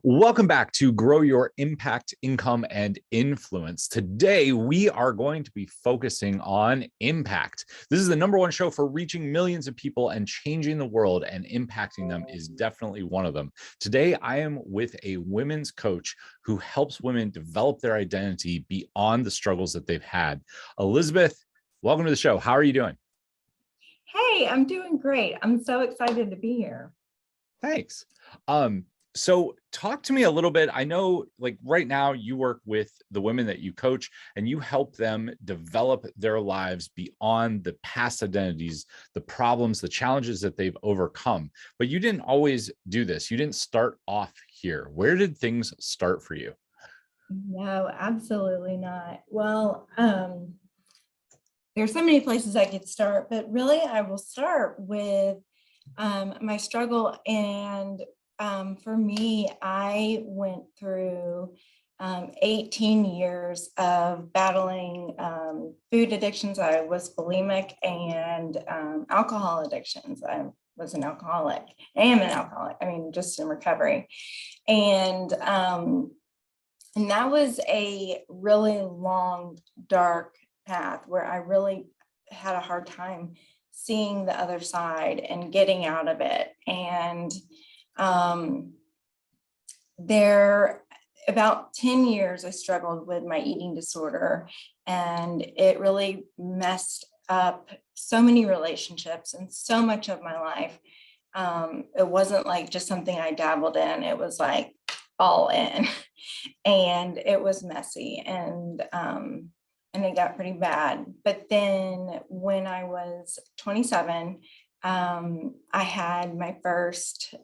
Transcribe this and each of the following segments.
Welcome back to Grow Your Impact, Income, and Influence. Today, we are going to be focusing on impact. This is the #1 show for reaching millions of people and changing the world, and impacting them is definitely one of them. Today, I am with a women's coach who helps women develop their identity beyond the struggles that they've had. Elizabeth, welcome to the show. How are you doing? Hey, I'm doing great. I'm so excited to be here. Thanks. So talk to me a little bit. I know like right now you work with the women that you coach and you help them develop their lives beyond the past identities, the problems, the challenges that they've overcome. But you didn't always do this. You didn't start off here. Where did things start for you? No, absolutely not. Well, there's so many places I could start, but really I will start with my struggle. And for me, I went through 18 years of battling food addictions. I was bulimic, and alcohol addictions. I was an alcoholic. I am an alcoholic. I mean, just in recovery. And that was a really long, dark path where I really had a hard time seeing the other side and getting out of it. And there, about 10 years, I struggled with my eating disorder, and it really messed up so many relationships and so much of my life. It wasn't like just something I dabbled in. It was like all in, and it was messy, and it got pretty bad. But then when I was 27, I had my first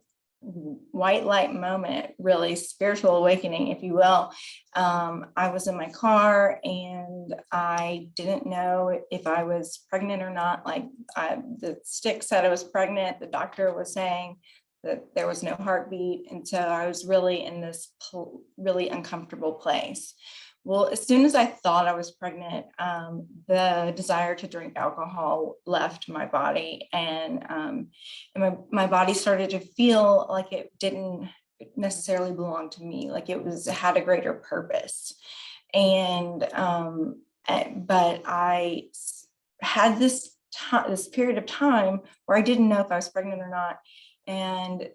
white light moment, really spiritual awakening, if you will. I was in my car and I didn't know if I was pregnant or not. Like the stick said I was pregnant. The doctor was saying that there was no heartbeat. And so I was really in this really uncomfortable place. Well, as soon as I thought I was pregnant, the desire to drink alcohol left my body, and my body started to feel like it didn't necessarily belong to me, like it had a greater purpose. And but I had this period of time where I didn't know if I was pregnant or not, and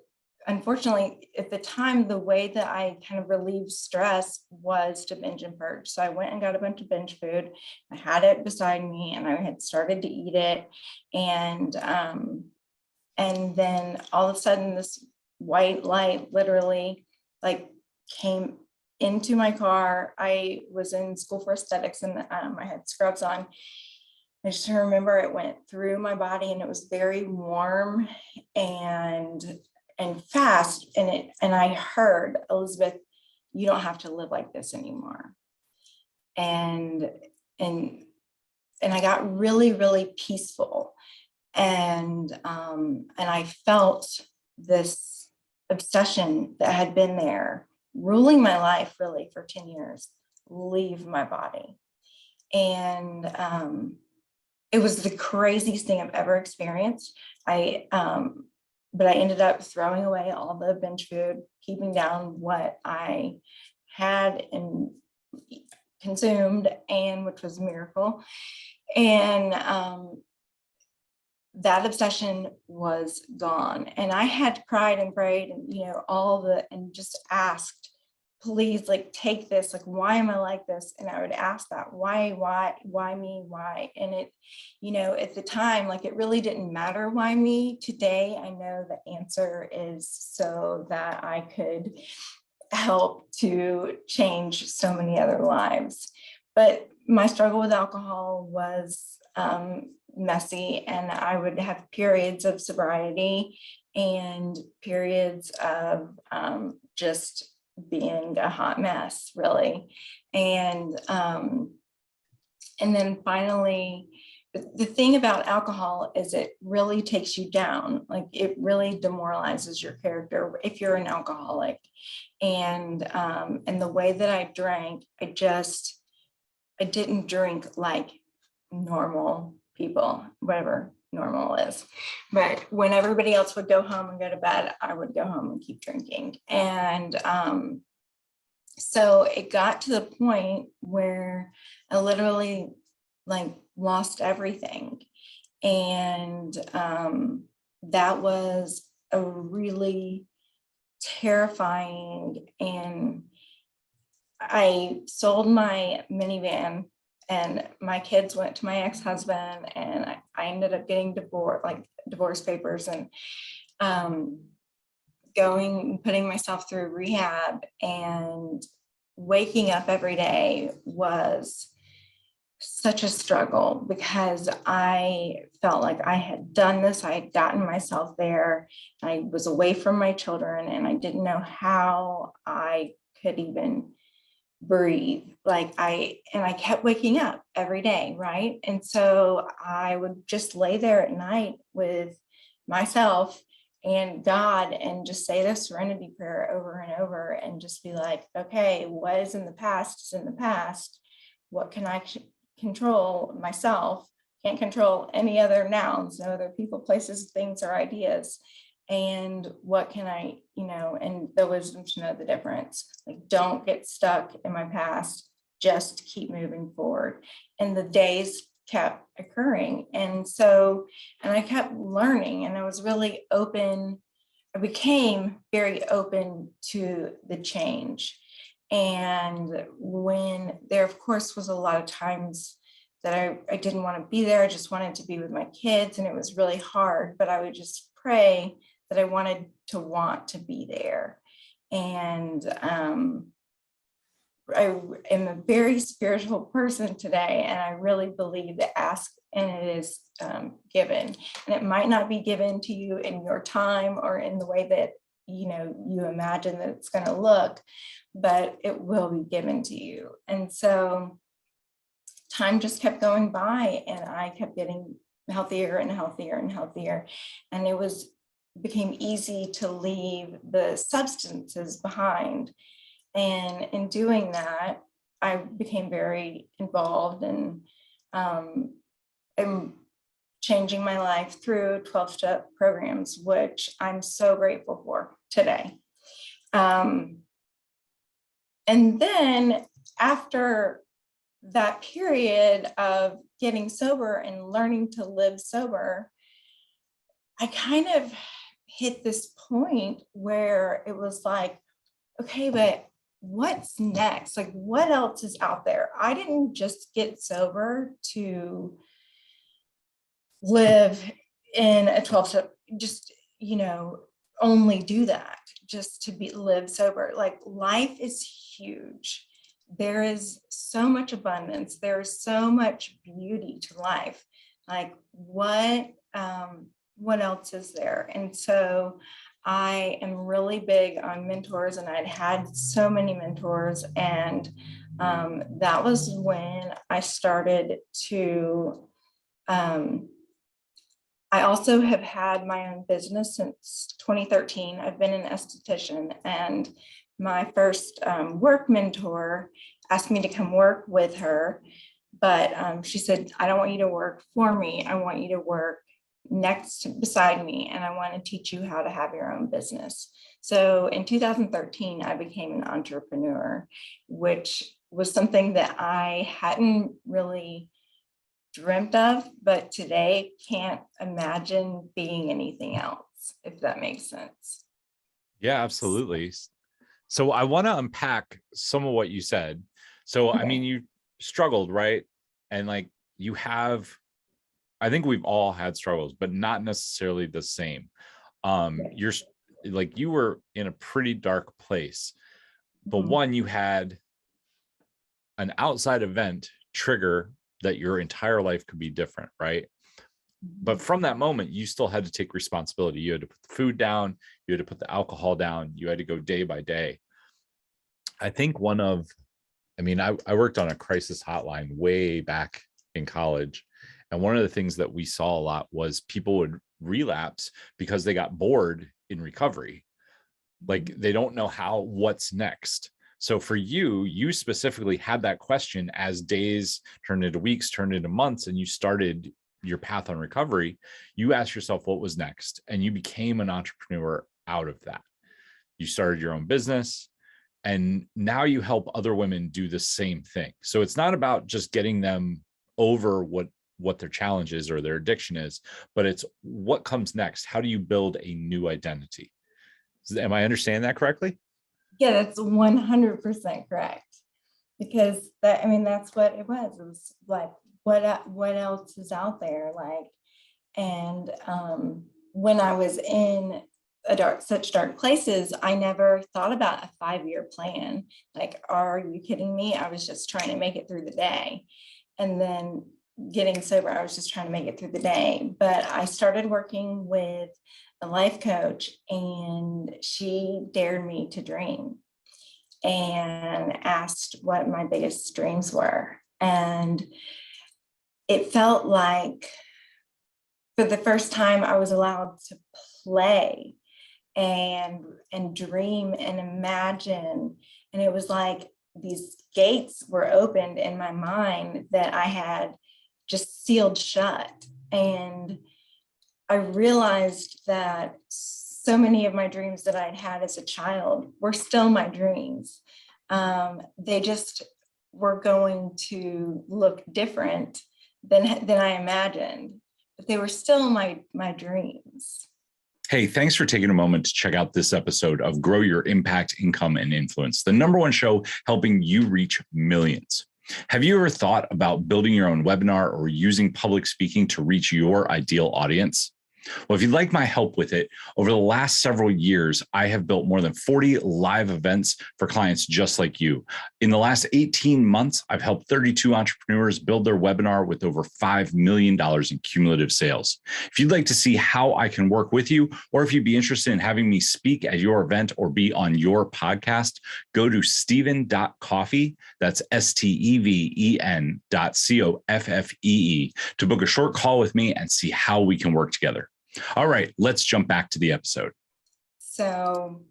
unfortunately, at the time, the way that I kind of relieved stress was to binge and purge. So I went and got a bunch of binge food. I had it beside me, and I had started to eat it. And then all of a sudden, this white light literally like came into my car. I was in school for aesthetics, and I had scrubs on. I just remember it went through my body, and it was very warm and fast, and I heard, Elizabeth, you don't have to live like this anymore. And I got really, really peaceful, and I felt this obsession that had been there ruling my life really for 10 years leave my body. And it was the craziest thing I've ever experienced. But I ended up throwing away all the binge food, keeping down what I had and consumed, and which was a miracle. And that obsession was gone. And I had cried and prayed and, and just asked, please, like, take this, like, why am I like this? And I would ask that, why me, why? And it, at the time, like, it really didn't matter why me. Today, I know the answer is so that I could help to change so many other lives. But my struggle with alcohol was messy, and I would have periods of sobriety and periods of just being a hot mess, really. And then finally, the thing about alcohol is it really takes you down. Like, it really demoralizes your character if you're an alcoholic. And the way that I drank, I didn't drink like normal people, whatever normal is. But when everybody else would go home and go to bed, I would go home and keep drinking. And so it got to the point where I literally like lost everything. And that was a really terrifying, and I sold my minivan and my kids went to my ex-husband, and I ended up getting divorce papers, and putting myself through rehab, and waking up every day was such a struggle because I felt like I had done this. I had gotten myself there. I was away from my children and I didn't know how I could even breathe. I kept waking up every day, right? And so I would just lay there at night with myself and God and just say the serenity prayer over and over and just be like, okay, what is in the past is in the past. What can I control? Myself? Can't control any other nouns, no other people, places, things, or ideas. And what can I, and the wisdom to know the difference. Like, don't get stuck in my past, just keep moving forward. And the days kept occurring. And I kept learning, and I was really open. I became very open to the change. And when there, of course, was a lot of times that I didn't want to be there. I just wanted to be with my kids, and it was really hard, but I would just pray that I wanted to want to be there. And I am a very spiritual person today, and I really believe that ask and it is given. And it might not be given to you in your time or in the way that you imagine that it's going to look, but it will be given to you. And so time just kept going by, and I kept getting healthier and healthier and healthier. And it became easy to leave the substances behind. And in doing that, I became very involved in changing my life through 12-step programs, which I'm so grateful for today. And then after that period of getting sober and learning to live sober, I kind of hit this point where it was like, okay, but what's next? Like, what else is out there? I didn't just get sober to live in a 12-step, just, only do that, just to live sober. Like, life is huge. There is so much abundance. There is so much beauty to life. Like, what else is there? And so I am really big on mentors, and I'd had so many mentors. And that was when I started to, I also have had my own business since 2013. I've been an esthetician, and my first work mentor asked me to come work with her, but she said, I don't want you to work for me. I want you to work beside me, and I want to teach you how to have your own business. So in 2013, I became an entrepreneur, which was something that I hadn't really dreamt of, but today can't imagine being anything else, if that makes sense. Yeah, absolutely. So I want to unpack some of what you said. So, okay. I mean, you struggled, right? And like I think we've all had struggles, but not necessarily the same. You're like, you were in a pretty dark place, but one, you had an outside event trigger that your entire life could be different, right? But from that moment, you still had to take responsibility. You had to put the food down, you had to put the alcohol down, you had to go day by day. I think I worked on a crisis hotline way back in college. And one of the things that we saw a lot was people would relapse because they got bored in recovery. Like, they don't know what's next. So for you specifically had that question as days turned into weeks, turned into months, and you started your path on recovery, you asked yourself what was next, and you became an entrepreneur out of that. You started your own business, and now you help other women do the same thing. So it's not about just getting them over what their challenge is or their addiction is, but it's what comes next. How do you build a new identity? Am I understanding that correctly? Yeah, that's 100% correct. Because that, I mean, that's what it was. It was like, what else is out there? Like, and when I was in such dark places, I never thought about a 5-year plan. Like, are you kidding me? I was just trying to make it through the day. And then getting sober, I was just trying to make it through the day. But I started working with a life coach, and she dared me to dream and asked what my biggest dreams were. And it felt like for the first time I was allowed to play and dream and imagine. And it was like these gates were opened in my mind that I had just sealed shut. And I realized that so many of my dreams that I'd had as a child were still my dreams. They just were going to look different than I imagined, but they were still my dreams. Hey, thanks for taking a moment to check out this episode of Grow Your Impact, Income, and Influence, the #1 show helping you reach millions. Have you ever thought about building your own webinar or using public speaking to reach your ideal audience? Well, if you'd like my help with it, over the last several years, I have built more than 40 live events for clients just like you. In the last 18 months, I've helped 32 entrepreneurs build their webinar with over $5 million in cumulative sales. If you'd like to see how I can work with you, or if you'd be interested in having me speak at your event or be on your podcast, go to steven.coffee, that's steven.coffee, to book a short call with me and see how we can work together. All right, let's jump back to the episode. So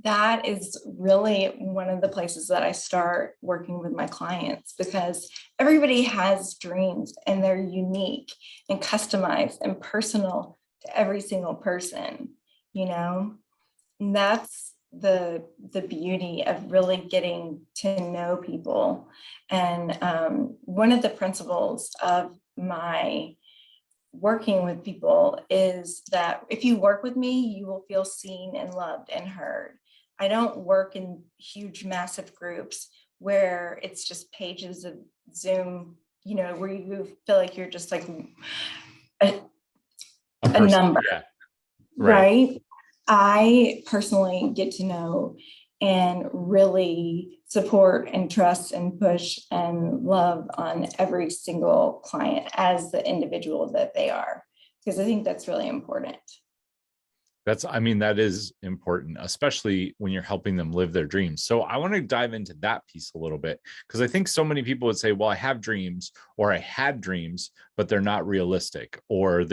that is really one of the places that I start working with my clients, because everybody has dreams and they're unique and customized and personal to every single person, you know. And that's the beauty of really getting to know people. And one of the principles of my working with people is that if you work with me, you will feel seen and loved and heard. I don't work in huge, massive groups where it's just pages of Zoom, you know, where you feel like you're just like a number, yeah. right? I personally get to know and really support and trust and push and love on every single client as the individual that they are, because I think that's really important. That is important, especially when you're helping them live their dreams. So I want to dive into that piece a little bit, because I think so many people would say, well, I have dreams, or I had dreams, but they're not realistic, or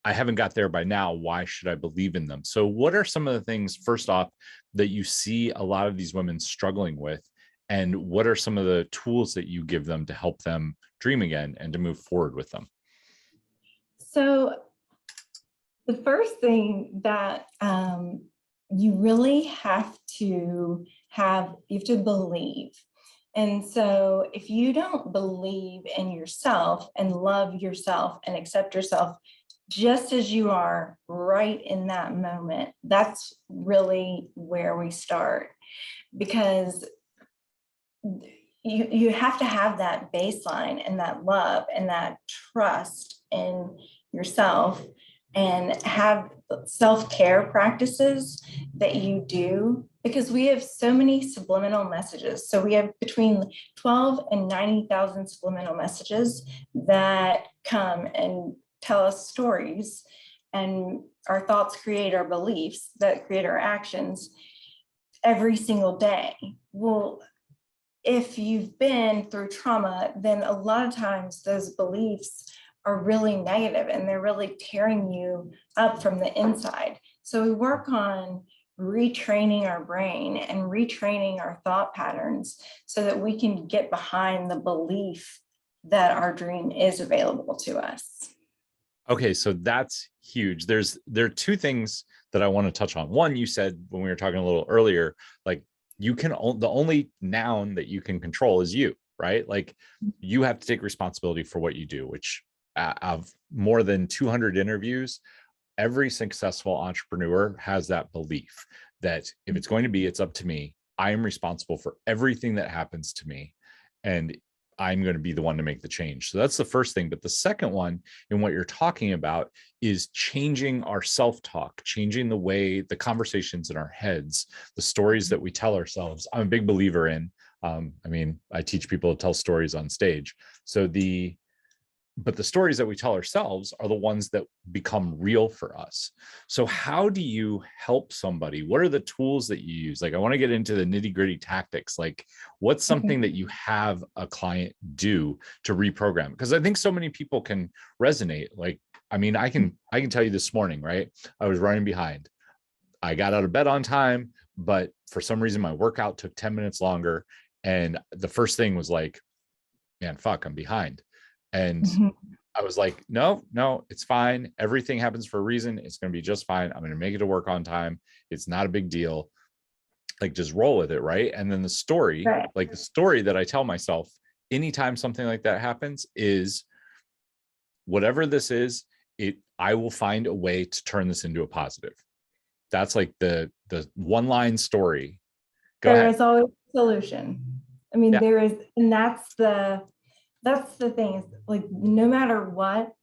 I haven't got there by now. Why should I believe in them? So what are some of the things, first off, that you see a lot of these women struggling with? And what are some of the tools that you give them to help them dream again and to move forward with them? So the first thing that you really have to believe. And so if you don't believe in yourself and love yourself and accept yourself just as you are right in that moment, that's really where we start, because you have to have that baseline and that love and that trust in yourself, and have self-care practices that you do, because we have so many subliminal messages. So we have between 12 and 90,000 subliminal messages that come and tell us stories, and our thoughts create our beliefs that create our actions every single day. Well, if you've been through trauma, then a lot of times those beliefs are really negative and they're really tearing you up from the inside. So we work on retraining our brain and retraining our thought patterns so that we can get behind the belief that our dream is available to us. Okay, so that's huge. There are two things that I want to touch on. One, you said when we were talking a little earlier, like you can the only noun that you can control is you, right? Like you have to take responsibility for what you do, which of more than 200 interviews, every successful entrepreneur has that belief that if it's going to be, it's up to me. I am responsible for everything that happens to me. And I'm going to be the one to make the change. So that's the first thing. But the second one in what you're talking about is changing our self-talk, changing the way the conversations in our heads, the stories that we tell ourselves. I'm a big believer in, I teach people to tell stories on stage. But the stories that we tell ourselves are the ones that become real for us. So how do you help somebody? What are the tools that you use? Like, I want to get into the nitty gritty tactics. Like, what's something that you have a client do to reprogram? Because I think so many people can resonate. Like, I can tell you this morning, right? I was running behind. I got out of bed on time, but for some reason my workout took 10 minutes longer. And the first thing was like, man, fuck, I'm behind. And I was like, no, it's fine. Everything happens for a reason. It's going to be just fine. I'm going to make it to work on time. It's not a big deal. Like, just roll with it. Right. And then the story that I tell myself anytime something like that happens is, whatever this is, I will find a way to turn this into a positive. That's like the one line story. Go ahead. There is always a solution. There is, and that's the thing, like, no matter what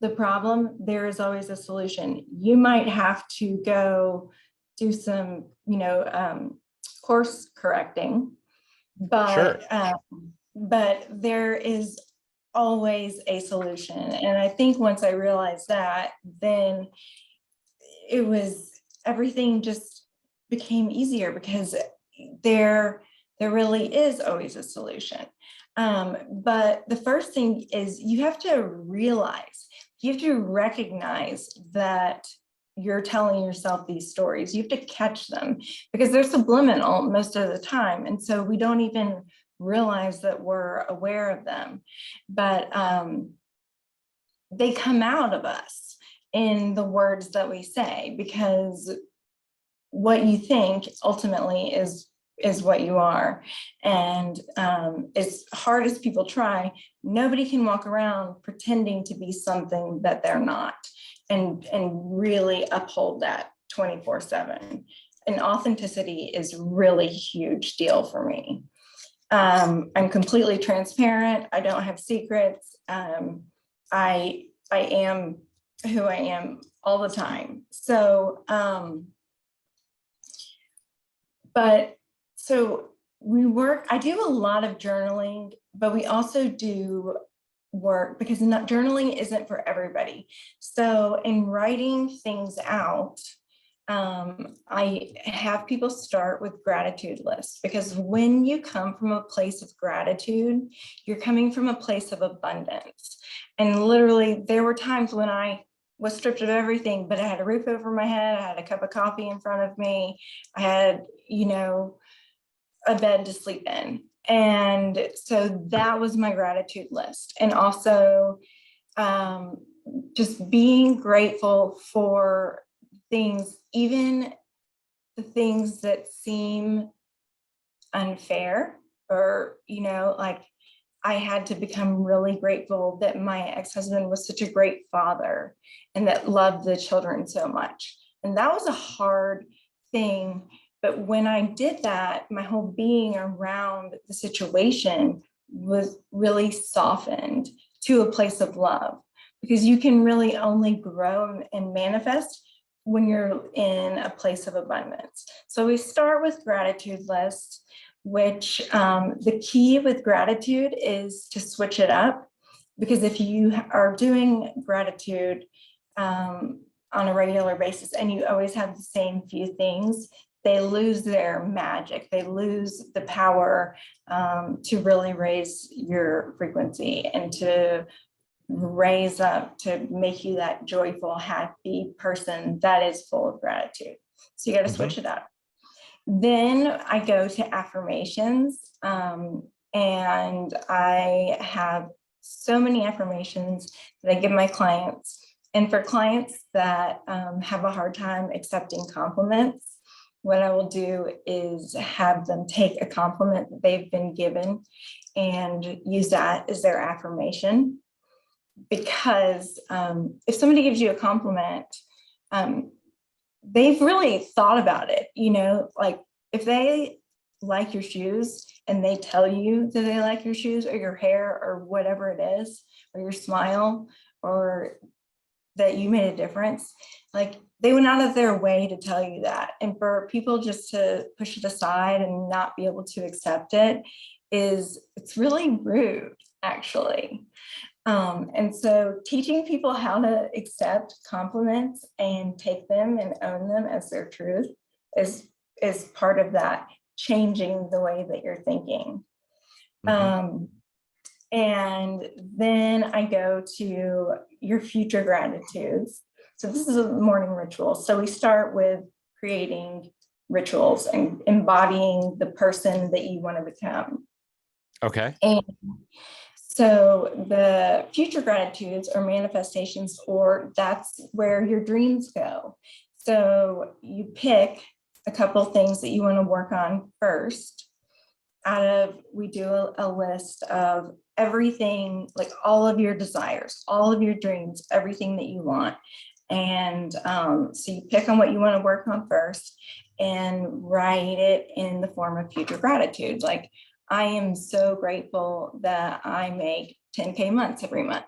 the problem, there is always a solution. You might have to go do some, course correcting, but but there is always a solution. And I think once I realized that, then everything just became easier, because there really is always a solution. But the first thing is you have to recognize that you're telling yourself these stories. You have to catch them, because they're subliminal most of the time. And so we don't even realize that we're aware of them. But they come out of us in the words that we say, because what you think ultimately is what you are. And as hard as people try, nobody can walk around pretending to be something that they're not, and really uphold that 24/7. And authenticity is really a huge deal for me. I'm completely transparent. I don't have secrets. I am who I am all the time. So, so I do a lot of journaling, but we also do work, because journaling isn't for everybody. So in writing things out, I have people start with gratitude lists, because when you come from a place of gratitude, you're coming from a place of abundance. And literally, there were times when I was stripped of everything, but I had a roof over my head, I had a cup of coffee in front of me, I had, a bed to sleep in. And so that was my gratitude list. And also just being grateful for things, even the things that seem unfair, or, like, I had to become really grateful that my ex-husband was such a great father and that loved the children so much. And that was a hard thing. But when I did that, my whole being around the situation was really softened to a place of love, because you can really only grow and manifest when you're in a place of abundance. So we start with gratitude lists, which the key with gratitude is to switch it up, because if you are doing gratitude on a regular basis and you always have the same few things, they lose their magic. They lose the power to really raise your frequency and to raise up, to make you that joyful, happy person that is full of gratitude. So you got to switch it up. Then I go to affirmations, and I have so many affirmations that I give my clients. And for clients that have a hard time accepting compliments, what I will do is have them take a compliment that they've been given and use that as their affirmation. Because if somebody gives you a compliment, they've really thought about it, like if they like your shoes and they tell you that they like your shoes or your hair or whatever it is, or your smile, or that you made a difference, like they went out of their way to tell you that. And for people just to push it aside and not be able to accept it's really rude, actually. And so teaching people how to accept compliments and take them and own them as their truth is part of that, changing the way that you're thinking. And then I go to your future gratitudes. So this is a morning ritual. So we start with creating rituals and embodying the person that you want to become. Okay. And so the future gratitudes are manifestations, or that's where your dreams go. So you pick a couple things that you want to work on first. We do a list of everything, like all of your desires, all of your dreams, everything that you want. And so you pick on what you want to work on first and write it in the form of future gratitude. Like, I am so grateful that I make 10K months every month.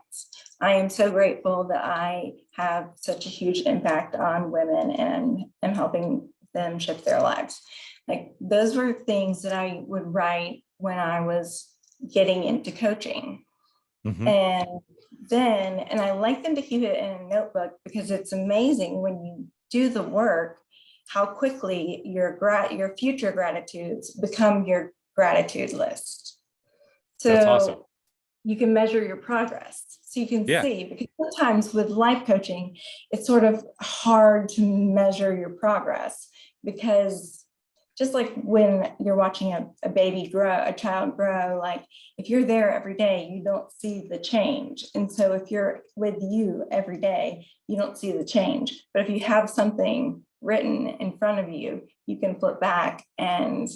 I am so grateful that I have such a huge impact on women and am helping them shift their lives. Like, those were things that I would write when I was getting into coaching. And I like them to keep it in a notebook, because it's amazing when you do the work, how quickly your future gratitudes become your gratitude list. So that's awesome. You can measure your progress. So you can see, because sometimes with life coaching, it's sort of hard to measure your progress, because just like when you're watching a baby grow, a child grow, like if you're there every day, you don't see the change. And so if you're with you every day, you don't see the change. But if you have something written in front of you, you can flip back and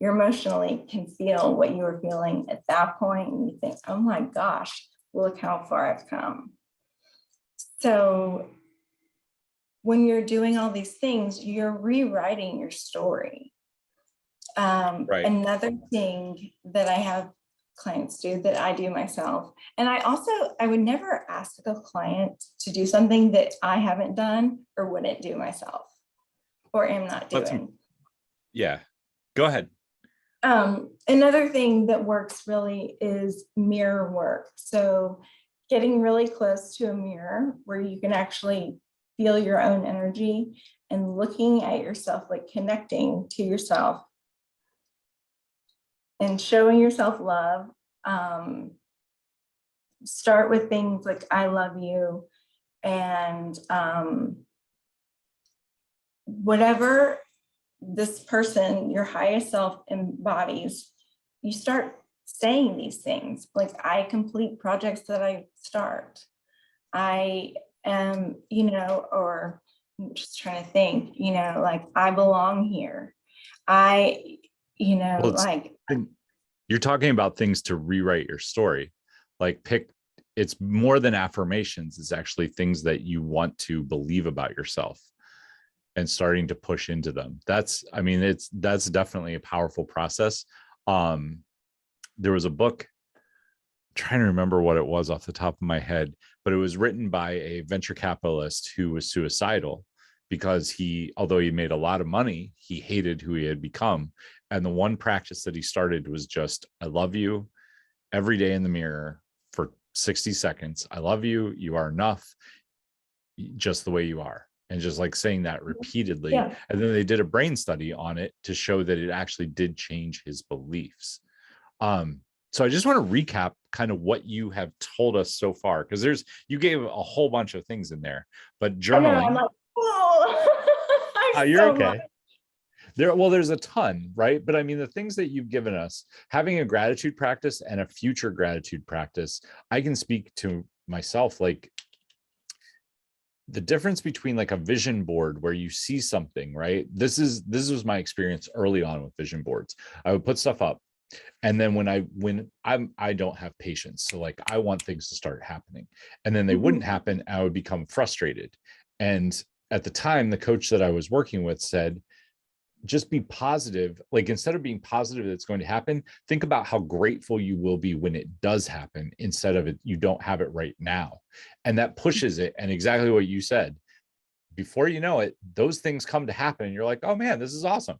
you emotionally can feel what you were feeling at that point. And you think, oh my gosh, look how far I've come. So when you're doing all these things, you're rewriting your story. Right. Another thing that I have clients do, that I do myself, and I would never ask a client to do something that I haven't done or wouldn't do myself or am not doing. Yeah, go ahead. Another thing that works really is mirror work. So getting really close to a mirror where you can actually feel your own energy and looking at yourself, like connecting to yourself and showing yourself love. Start with things like, I love you, and whatever this person, your highest self, embodies, you start saying these things. Like, I complete projects that I start. I am, or I'm just trying to think, like, I belong here. You're talking about things to rewrite your story. Like, it's more than affirmations. It's actually things that you want to believe about yourself and starting to push into them. That's definitely a powerful process. There was a book, I'm trying to remember what it was off the top of my head, but it was written by a venture capitalist who was suicidal because although he made a lot of money, he hated who he had become. And the one practice that he started was just, I love you, every day in the mirror for 60 seconds. I love you. You are enough, just the way you are. And just like saying that repeatedly. Yeah. And then they did a brain study on it to show that it actually did change his beliefs. So I just want to recap kind of what you have told us so far, because you gave a whole bunch of things in there, but journaling. I know, I'm like, oh, you're okay. There's a ton, right? But I mean, the things that you've given us, having a gratitude practice and a future gratitude practice, I can speak to myself, like the difference between like a vision board where you see something, right? This was my experience early on with vision boards. I would put stuff up, and then I don't have patience, so like I want things to start happening, and then they wouldn't happen. I would become frustrated. And at the time, the coach that I was working with said, just be positive. Like, instead of being positive that it's going to happen, think about how grateful you will be when it does happen, instead of it, you don't have it right now. And that pushes it. And exactly what you said, before you know it, those things come to happen. And you're like, oh man, this is awesome.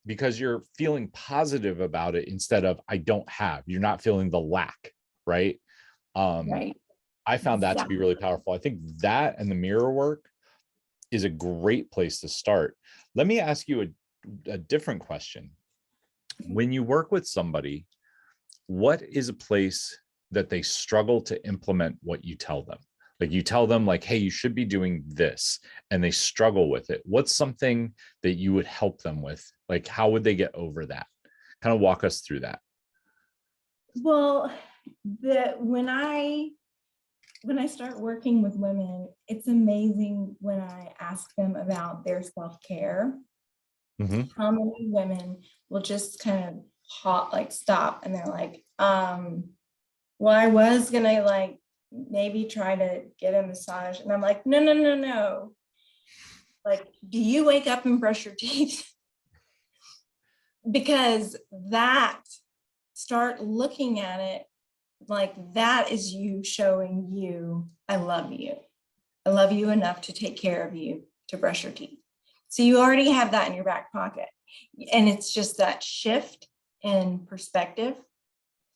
Because you're feeling positive about it instead of I don't have, you're not feeling the lack, right? Right. I found that to be Exactly. really powerful. I think that and the mirror work is a great place to start. Let me ask you a different question. When you work with somebody, what is a place that they struggle to implement what you tell them? Like, you tell them like, hey, you should be doing this, and they struggle with it. What's something that you would help them with? Like, how would they get over that? Kind of walk us through that. Well, when I start working with women, it's amazing when I ask them about their self-care, Mm-hmm. how many women will just kind of stop, and they're like, well, I was gonna like maybe try to get a massage. And I'm like, no, no, no, no. Like, do you wake up and brush your teeth? Because start looking at it like that is you showing you, I love you. I love you enough to take care of you, to brush your teeth. So you already have that in your back pocket. And it's just that shift in perspective.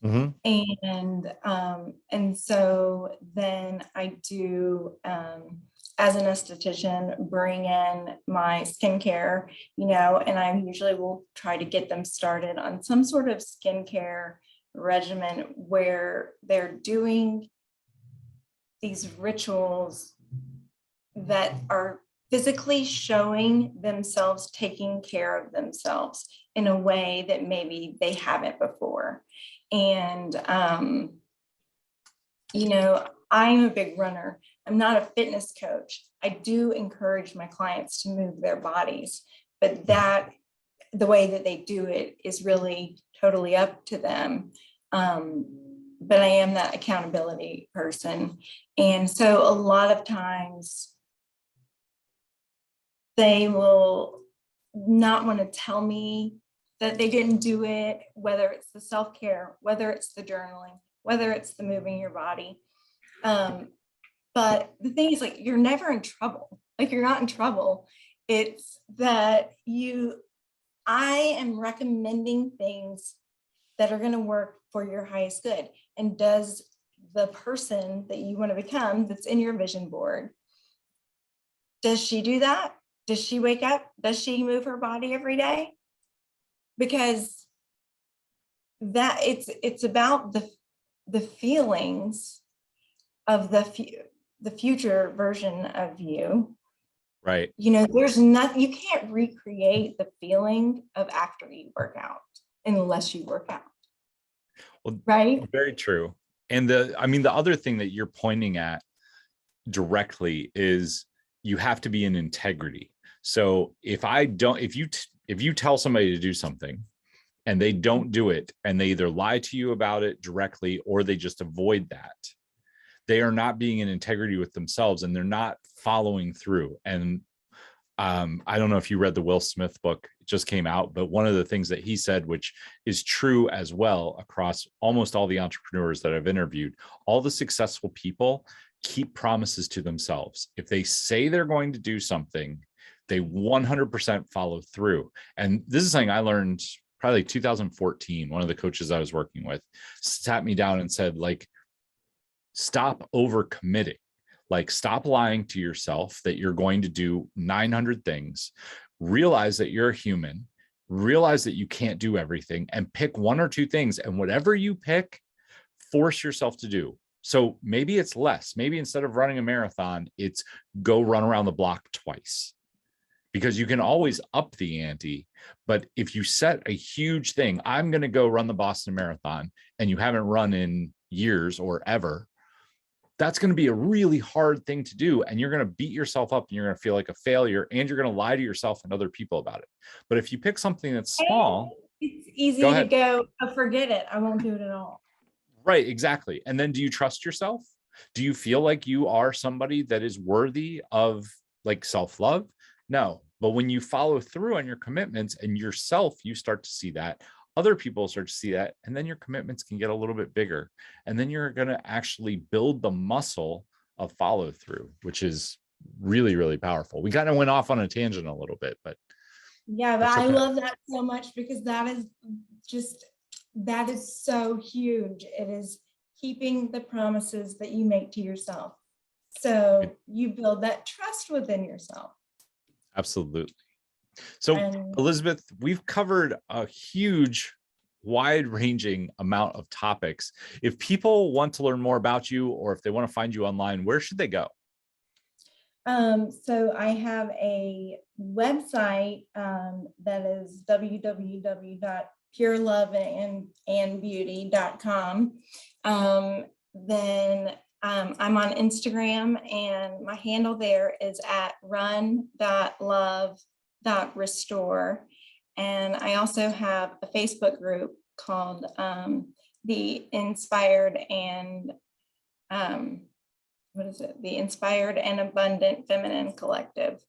Mm-hmm. And so then I do, as an esthetician, bring in my skincare, and I usually will try to get them started on some sort of skincare regimen where they're doing these rituals that are physically showing themselves taking care of themselves in a way that maybe they haven't before. And, I'm a big runner. I'm not a fitness coach. I do encourage my clients to move their bodies, but the way that they do it is really totally up to them. But I am that accountability person. And so a lot of times they will not want to tell me that they didn't do it, whether it's the self-care, whether it's the journaling, whether it's the moving your body. But the thing is, like, you're never in trouble. Like, you're not in trouble. It's that I am recommending things that are going to work for your highest good. And does the person that you want to become, that's in your vision board, does she do that? Does she wake up? Does she move her body every day? Because that it's about the feelings of the future version of you. Right. There's nothing, you can't recreate the feeling of after you work out unless you work out. Well, right. Very true. And the other thing that you're pointing at directly is you have to be in integrity. So if you tell somebody to do something and they don't do it, and they either lie to you about it directly or they just avoid that, they are not being in integrity with themselves, and they're not following through. And I don't know if you read the Will Smith book, it just came out, but one of the things that he said, which is true as well across almost all the entrepreneurs that I've interviewed, all the successful people keep promises to themselves. If they say they're going to do something, they 100% follow through. And this is something I learned probably 2014. One of the coaches I was working with sat me down and said, like, stop overcommitting. Like, stop lying to yourself that you're going to do 900 things. Realize that you're a human. Realize that you can't do everything, and pick one or two things. And whatever you pick, force yourself to do. So maybe it's less. Maybe instead of running a marathon, it's go run around the block twice. because you can always up the ante. But if you set a huge thing, I'm going to go run the Boston Marathon, and you haven't run in years or ever, that's going to be a really hard thing to do. And you're going to beat yourself up, and you're going to feel like a failure, and you're going to lie to yourself and other people about it. But if you pick something that's small, it's easy to go, oh, forget it, I won't do it at all. Right, exactly. And then do you trust yourself? Do you feel like you are somebody that is worthy of like self-love? No. But when you follow through on your commitments and yourself, you start to see that. Other people start to see that. And then your commitments can get a little bit bigger. And then you're going to actually build the muscle of follow through, which is really, really powerful. We kind of went off on a tangent a little bit, but yeah, but I love that so much, because that is so huge. It is keeping the promises that you make to yourself. So you build that trust within yourself. Absolutely. So Elizabeth, we've covered a huge, wide-ranging amount of topics. If people want to learn more about you, or if they want to find you online, where should they go? So I have a website that is www.pureloveandbeauty.com. Then I'm on Instagram, and my handle there is at run.love.restore. And I also have a Facebook group called the Inspired and the Inspired and Abundant Feminine Collective.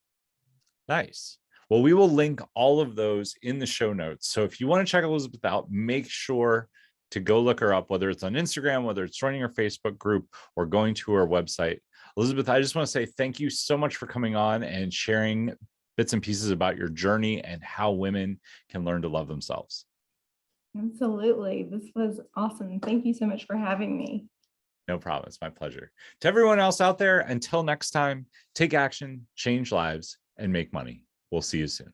Nice. Well, we will link all of those in the show notes. So if you want to check Elizabeth out, make sure to go look her up, whether it's on Instagram, whether it's joining her Facebook group, or going to her website. Elizabeth, I just want to say thank you so much for coming on and sharing bits and pieces about your journey and how women can learn to love themselves. Absolutely. This was awesome. Thank you so much for having me. No problem. It's my pleasure. To everyone else out there, until next time, take action, change lives, and make money. We'll see you soon.